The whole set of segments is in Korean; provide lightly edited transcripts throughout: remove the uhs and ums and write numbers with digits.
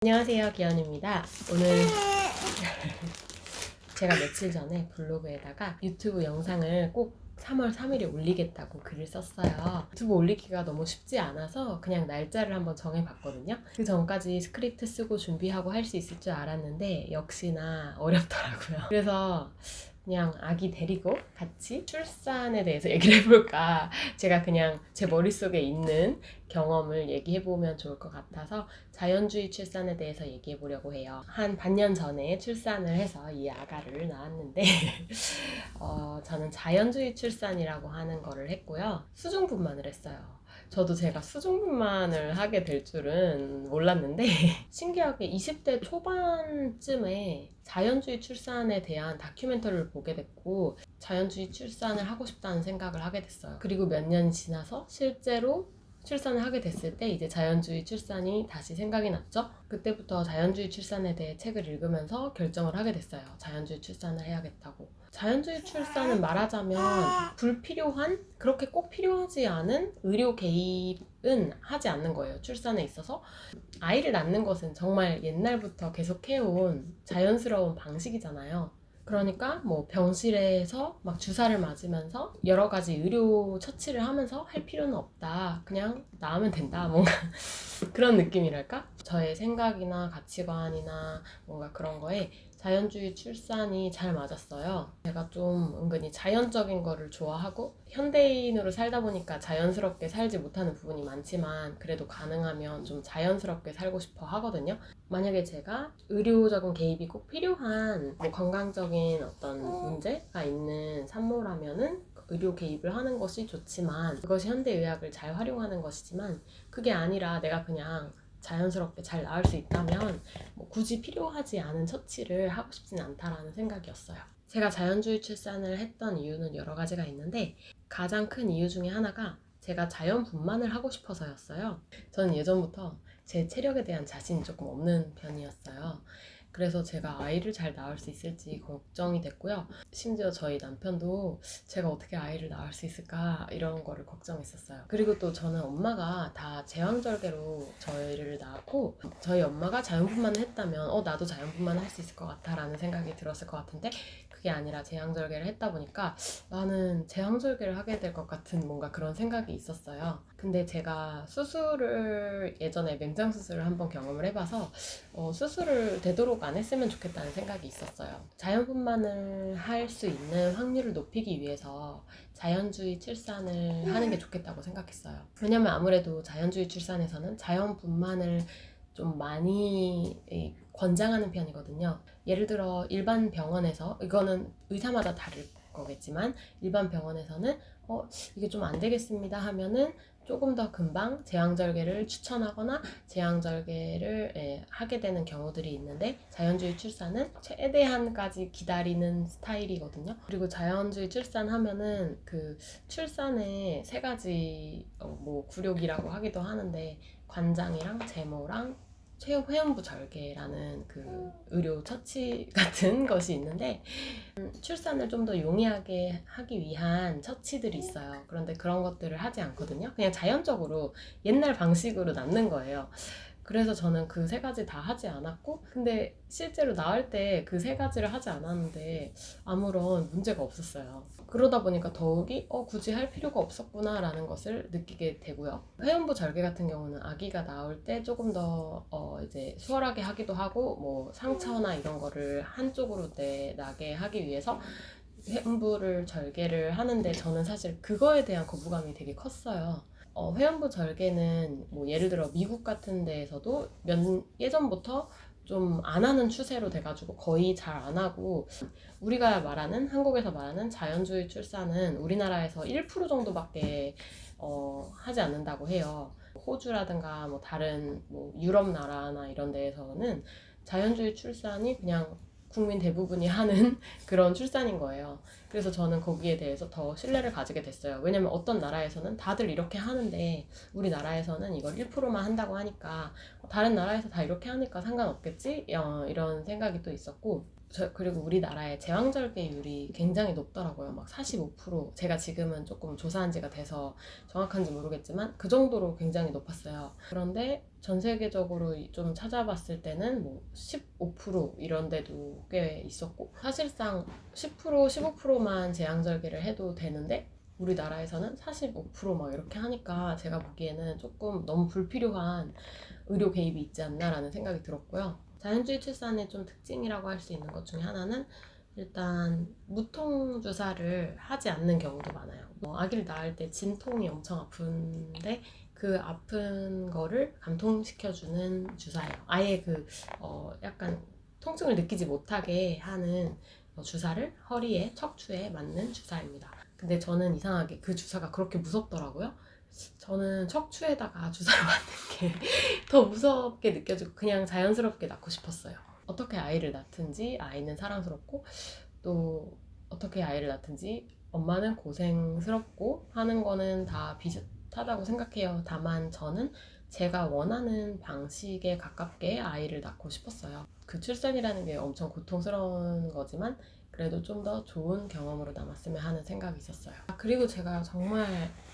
안녕하세요, 기현입니다. 오늘 제가 며칠 전에 블로그에다가 유튜브 영상을 꼭 3월 3일에 올리겠다고 글을 썼어요. 유튜브 올리기가 너무 쉽지 않아서 그냥 날짜를 한번 정해봤거든요. 그 전까지 스크립트 쓰고 준비하고 할 수 있을 줄 알았는데 역시나 어렵더라고요. 그래서 그냥 아기 데리고 같이 출산에 대해서 얘기를 해볼까. 제가 그냥 제 머릿속에 있는 경험을 얘기해보면 좋을 것 같아서 자연주의 출산에 대해서 얘기해보려고 해요. 한 반년 전에 출산을 해서 이 아가를 낳았는데 저는 자연주의 출산이라고 하는 거를 했고요. 수중분만을 했어요. 저도 제가 수중분만을 하게 될 줄은 몰랐는데 신기하게 20대 초반쯤에 자연주의 출산에 대한 다큐멘터리를 보게 됐고 자연주의 출산을 하고 싶다는 생각을 하게 됐어요. 그리고 몇 년이 지나서 실제로 출산을 하게 됐을 때 이제 자연주의 출산이 다시 생각이 났죠. 그때부터 자연주의 출산에 대해 책을 읽으면서 결정을 하게 됐어요. 자연주의 출산을 해야겠다고. 자연주의 출산은 말하자면 불필요한, 그렇게 꼭 필요하지 않은 의료 개입은 하지 않는 거예요. 출산에 있어서. 아이를 낳는 것은 정말 옛날부터 계속 해온 자연스러운 방식이잖아요. 그러니까 뭐 병실에서 막 주사를 맞으면서 여러 가지 의료 처치를 하면서 할 필요는 없다. 그냥 낳으면 된다. 뭔가 그런 느낌이랄까? 저의 생각이나 가치관이나 뭔가 그런 거에 자연주의 출산이 잘 맞았어요. 제가 좀 은근히 자연적인 거를 좋아하고 현대인으로 살다 보니까 자연스럽게 살지 못하는 부분이 많지만 그래도 가능하면 좀 자연스럽게 살고 싶어 하거든요. 만약에 제가 의료적인 개입이 꼭 필요한 뭐 건강적인 어떤 문제가 있는 산모라면은 의료 개입을 하는 것이 좋지만 그것이 현대의학을 잘 활용하는 것이지만 그게 아니라 내가 그냥 자연스럽게 잘 나을 수 있다면 뭐 굳이 필요하지 않은 처치를 하고 싶진 않다라는 생각이었어요. 제가 자연주의 출산을 했던 이유는 여러 가지가 있는데 가장 큰 이유 중에 하나가 제가 자연분만을 하고 싶어서였어요. 저는 예전부터 제 체력에 대한 자신이 조금 없는 편이었어요. 그래서 제가 아이를 잘 낳을 수 있을지 걱정이 됐고요. 심지어 저희 남편도 제가 어떻게 아이를 낳을 수 있을까 이런 거를 걱정했었어요. 그리고 또 저는 엄마가 다 제왕절개로 저희를 낳았고 저희 엄마가 자연분만을 했다면 나도 자연분만을 할 수 있을 것 같아 라는 생각이 들었을 것 같은데 그게 아니라 제왕절개를 했다 보니까 나는 제왕절개를 하게 될 것 같은 뭔가 그런 생각이 있었어요. 근데 제가 수술을 예전에 맹장 수술을 한번 경험을 해봐서 수술을 되도록 안 했으면 좋겠다는 생각이 있었어요. 자연분만을 할 수 있는 확률을 높이기 위해서 자연주의 출산을 하는 게 좋겠다고 생각했어요. 왜냐면 아무래도 자연주의 출산에서는 자연분만을 좀 많이 권장하는 편이거든요. 예를 들어 일반 병원에서 이거는 의사마다 다를 거겠지만 일반 병원에서는 이게 좀 안 되겠습니다 하면은 조금 더 금방 제왕절개를 추천하거나 제왕절개를 하게 되는 경우들이 있는데 자연주의 출산은 최대한까지 기다리는 스타일이거든요. 그리고 자연주의 출산하면은 그 출산에 세 가지 뭐 굴욕이라고 하기도 하는데 관장이랑 제모랑 회음부 절개라는 그 의료 처치 같은 것이 있는데 출산을 좀 더 용이하게 하기 위한 처치들이 있어요. 그런데 그런 것들을 하지 않거든요. 그냥 자연적으로 옛날 방식으로 낳는 거예요. 그래서 저는 그 세 가지 다 하지 않았고 근데 실제로 낳을 때 그 세 가지를 하지 않았는데 아무런 문제가 없었어요. 그러다 보니까 더욱이 굳이 할 필요가 없었구나 라는 것을 느끼게 되고요. 회음부 절개 같은 경우는 아기가 나올 때 조금 더 이제 수월하게 하기도 하고 뭐 상처나 이런 거를 한쪽으로 나게 하기 위해서 회음부를 절개를 하는데 저는 사실 그거에 대한 거부감이 되게 컸어요. 회원부 절개는 뭐 예를 들어 미국 같은 데에서도 예전부터 좀 안 하는 추세로 돼가지고 거의 잘 안 하고 우리가 말하는 한국에서 말하는 자연주의 출산은 우리나라에서 1% 정도밖에 하지 않는다고 해요. 호주라든가 뭐 다른 뭐 유럽 나라나 이런 데에서는 자연주의 출산이 그냥 국민 대부분이 하는 그런 출산인 거예요. 그래서 저는 거기에 대해서 더 신뢰를 가지게 됐어요. 왜냐면 어떤 나라에서는 다들 이렇게 하는데 우리나라에서는 이걸 1%만 한다고 하니까 다른 나라에서 다 이렇게 하니까 상관없겠지? 이런 생각이 또 있었고 그리고 우리나라의 제왕절개율이 굉장히 높더라고요. 막 45%. 제가 지금은 조금 조사한 지가 돼서 정확한지 모르겠지만 그 정도로 굉장히 높았어요. 그런데 전 세계적으로 좀 찾아봤을 때는 뭐 15% 이런 데도 꽤 있었고, 사실상 10%, 15%만 제왕절개를 해도 되는데 우리나라에서는 45%막 이렇게 하니까 제가 보기에는 조금 너무 불필요한 의료 개입이 있지 않나라는 생각이 들었고요. 자연주의 출산의 좀 특징이라고 할 수 있는 것 중에 하나는 일단 무통 주사를 하지 않는 경우도 많아요. 아기를 낳을 때 진통이 엄청 아픈데 그 아픈 거를 감통시켜주는 주사예요. 아예 약간 통증을 느끼지 못하게 하는 주사를 허리에, 척추에 맞는 주사입니다. 근데 저는 이상하게 그 주사가 그렇게 무섭더라고요. 저는 척추에다가 주사를 맞는 게 더 무섭게 느껴지고 그냥 자연스럽게 낳고 싶었어요. 어떻게 아이를 낳든지 아이는 사랑스럽고, 또 어떻게 아이를 낳든지 엄마는 고생스럽고 하는 거는 다 비슷하다고 생각해요. 다만 저는 제가 원하는 방식에 가깝게 아이를 낳고 싶었어요. 그 출산이라는 게 엄청 고통스러운 거지만 그래도 좀 더 좋은 경험으로 남았으면 하는 생각이 있었어요. 그리고 제가 정말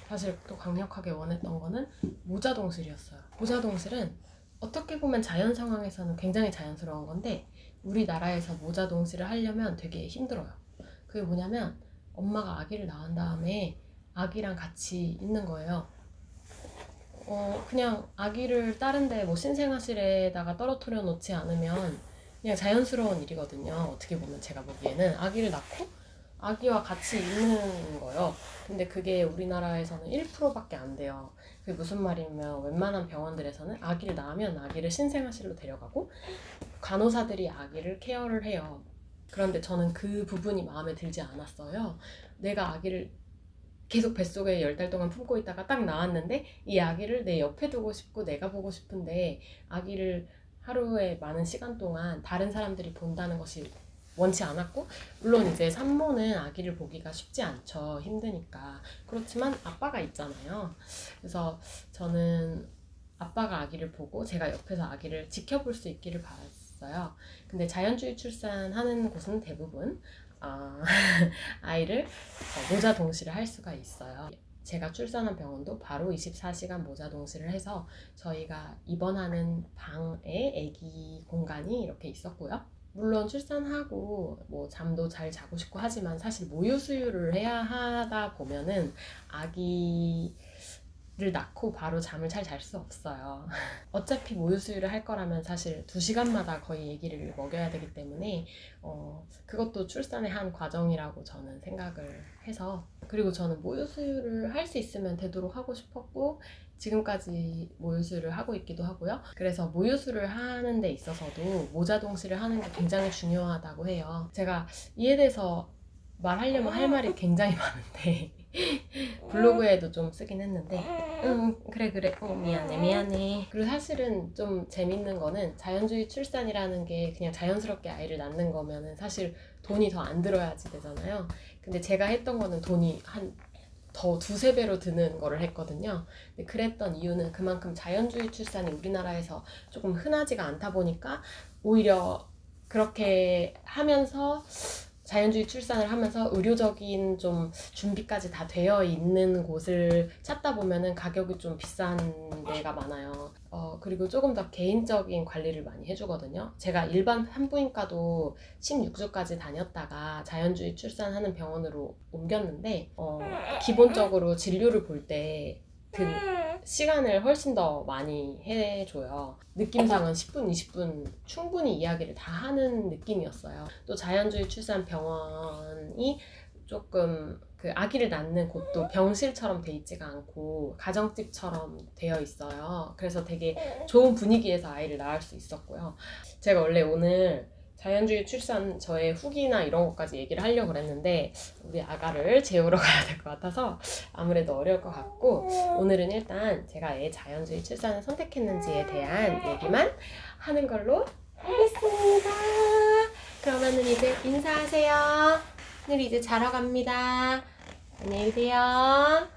사실 또 강력하게 원했던 거는 모자동실이었어요. 모자동실은 어떻게 보면 자연 상황에서는 굉장히 자연스러운 건데 우리나라에서 모자동실을 하려면 되게 힘들어요. 그게 뭐냐면 엄마가 아기를 낳은 다음에 아기랑 같이 있는 거예요. 그냥 아기를 다른데 뭐 신생아실에다가 떨어뜨려 놓지 않으면 그냥 자연스러운 일이거든요. 어떻게 보면 제가 보기에는 아기를 낳고 아기와 같이 있는 거예요. 근데 그게 우리나라에서는 1%밖에 안 돼요. 그게 무슨 말이냐면 웬만한 병원들에서는 아기를 낳으면 아기를 신생아실로 데려가고 간호사들이 아기를 케어를 해요. 그런데 저는 그 부분이 마음에 들지 않았어요. 내가 아기를 계속 뱃속에 10달 동안 품고 있다가 딱 나왔는데 이 아기를 내 옆에 두고 싶고 내가 보고 싶은데 아기를 하루에 많은 시간 동안 다른 사람들이 본다는 것이 원치 않았고, 물론 이제 산모는 아기를 보기가 쉽지 않죠. 힘드니까. 그렇지만 아빠가 있잖아요. 그래서 저는 아빠가 아기를 보고 제가 옆에서 아기를 지켜볼 수 있기를 바랐어요. 근데 자연주의 출산하는 곳은 대부분 아이를 모자 동시를 할 수가 있어요. 제가 출산한 병원도 바로 24시간 모자 동시를 해서 저희가 입원하는 방에 아기 공간이 이렇게 있었고요. 물론 출산하고 뭐 잠도 잘 자고 싶고 하지만 사실 모유 수유를 해야 하다 보면은 아기를 낳고 바로 잠을 잘 잘 수 없어요. 어차피 모유 수유를 할 거라면 사실 2시간마다 거의 아기를 먹여야 되기 때문에 그것도 출산의 한 과정이라고 저는 생각을 해서, 그리고 저는 모유 수유를 할 수 있으면 되도록 하고 싶었고 지금까지 모유수유를 하고 있기도 하고요. 그래서 모유수유를 하는 데 있어서도 모자동실을 하는 게 굉장히 중요하다고 해요. 제가 이에 대해서 말하려면 할 말이 굉장히 많은데 블로그에도 좀 쓰긴 했는데 그래 미안해. 그리고 사실은 좀 재밌는 거는 자연주의 출산이라는 게 그냥 자연스럽게 아이를 낳는 거면은 사실 돈이 더 안 들어야지 되잖아요. 근데 제가 했던 거는 돈이 더 2~3배로 드는 거를 했거든요. 근데 그랬던 이유는 그만큼 자연주의 출산이 우리나라에서 조금 흔하지가 않다 보니까 오히려 그렇게 하면서 자연주의 출산을 하면서 의료적인 좀 준비까지 다 되어 있는 곳을 찾다 보면은 가격이 좀 비싼 데가 많아요. 그리고 조금 더 개인적인 관리를 많이 해주거든요. 제가 일반 산부인과도 16주까지 다녔다가 자연주의 출산하는 병원으로 옮겼는데 기본적으로 진료를 볼 때 그 시간을 훨씬 더 많이 해줘요. 느낌상은 10분, 20분 충분히 이야기를 다 하는 느낌이었어요. 또 자연주의 출산 병원이 조금 그 아기를 낳는 곳도 병실처럼 돼 있지가 않고 가정집처럼 되어 있어요. 그래서 되게 좋은 분위기에서 아이를 낳을 수 있었고요. 제가 원래 오늘 자연주의 출산 저의 후기나 이런 것까지 얘기를 하려고 그랬는데 우리 아가를 재우러 가야 될 것 같아서 아무래도 어려울 것 같고, 오늘은 일단 제가 왜 자연주의 출산을 선택했는지에 대한 얘기만 하는 걸로 하겠습니다. 그러면은 이제 인사하세요. 오늘 이제 자러 갑니다. 안녕히 계세요.